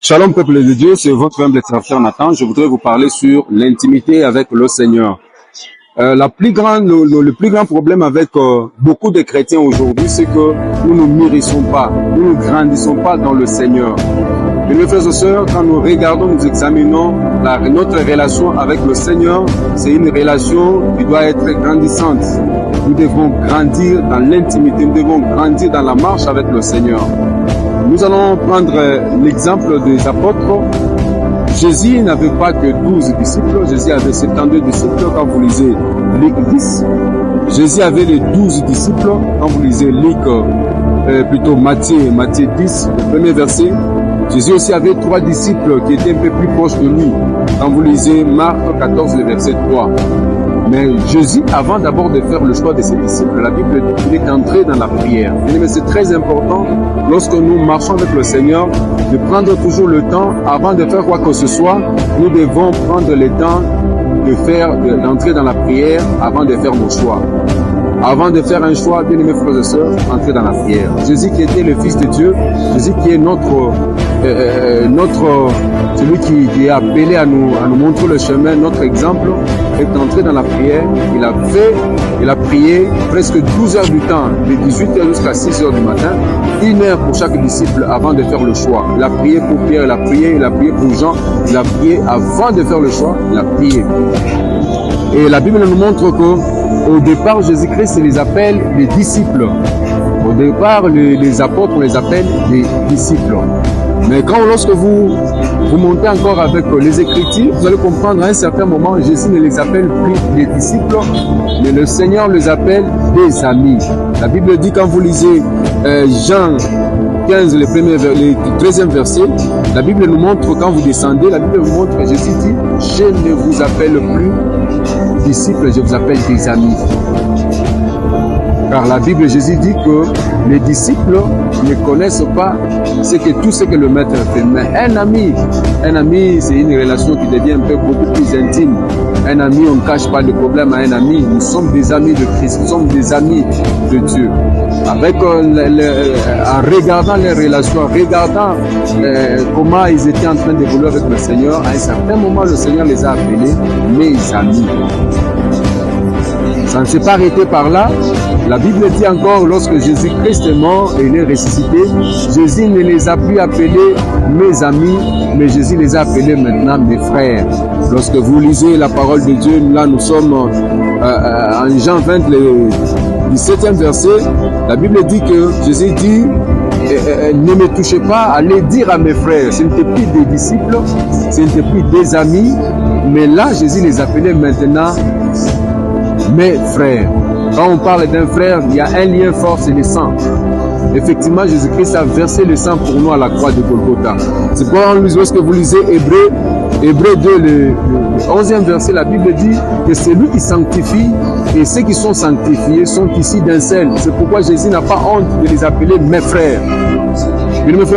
Shalom peuple de Dieu, c'est votre humble serviteur Nathan. Je voudrais vous parler sur l'intimité avec le Seigneur. Le plus grand problème avec beaucoup de chrétiens aujourd'hui, c'est que nous ne mûrissons pas, nous ne grandissons pas dans le Seigneur. Et mes frères et sœurs, quand nous regardons, nous examinons notre relation avec le Seigneur, c'est une relation qui doit être grandissante. Nous devons grandir dans l'intimité, nous devons grandir dans la marche avec le Seigneur. Nous allons prendre l'exemple des apôtres. Jésus n'avait pas que 12 disciples, Jésus avait 72 disciples quand vous lisez Luc 10. Jésus avait les 12 disciples quand vous lisez Luc, plutôt Matthieu 10, le premier verset. Jésus aussi avait 3 disciples qui étaient un peu plus proches de lui quand vous lisez Marc 14, le verset 3. Mais Jésus, avant d'abord de faire le choix de ses disciples, la Bible dit qu'il est entré dans la prière. Mais c'est très important, lorsque nous marchons avec le Seigneur, de prendre toujours le temps, avant de faire quoi que ce soit, nous devons prendre le temps d'entrer dans la prière avant de faire nos choix. Avant de faire un choix, bien aimés frères et sœurs, entrer dans la prière. Jésus qui était le Fils de Dieu, Jésus qui est celui qui est appelé à nous montrer le chemin, notre exemple, est entré dans la prière. Il a prié presque 12 heures du temps, de 18h jusqu'à 6h du matin, 1 heure pour chaque disciple avant de faire le choix. Il a prié pour Pierre, il a prié pour Jean, il a prié avant de faire le choix, il a prié. Et la Bible nous montre qu'au départ, Jésus-Christ les appelle les disciples. Au départ, les apôtres, on les appelle des disciples. Mais lorsque vous montez encore avec les Écritures, vous allez comprendre à un certain moment, Jésus ne les appelle plus des disciples, mais le Seigneur les appelle des amis. La Bible dit, quand vous lisez Jean 15, le 13e verset, la Bible nous montre, quand vous descendez, la Bible vous montre, Jésus dit, je ne vous appelle plus disciples, je vous appelle des amis. Car la Bible, Jésus dit que les disciples ne connaissent pas tout ce que le maître fait. Mais un ami, c'est une relation qui devient beaucoup plus intime. Un ami, on ne cache pas le problème à un ami. Nous sommes des amis de Christ, nous sommes des amis de Dieu. En regardant les relations, en regardant comment ils étaient en train d'évoluer avec le Seigneur, à un certain moment, le Seigneur les a appelés mes amis. Ça ne s'est pas arrêté par là. La Bible dit encore, lorsque Jésus-Christ est mort et il est ressuscité, Jésus ne les a plus appelés mes amis, mais Jésus les a appelés maintenant mes frères. Lorsque vous lisez la parole de Dieu, là nous sommes en Jean 20, le 17e verset, la Bible dit que Jésus dit, ne me touchez pas, allez dire à mes frères, ce n'était plus des disciples, ce n'était plus des amis, mais là Jésus les appelait maintenant mes frères. Quand on parle d'un frère, il y a un lien fort, c'est le sang. Effectivement, Jésus-Christ a versé le sang pour nous à la croix de Golgotha. C'est pourquoi lorsque vous lisez Hébreux 2, le 11e verset, la Bible dit que c'est lui qui sanctifie et ceux qui sont sanctifiés sont ici d'un seul. C'est pourquoi Jésus n'a pas honte de les appeler mes frères.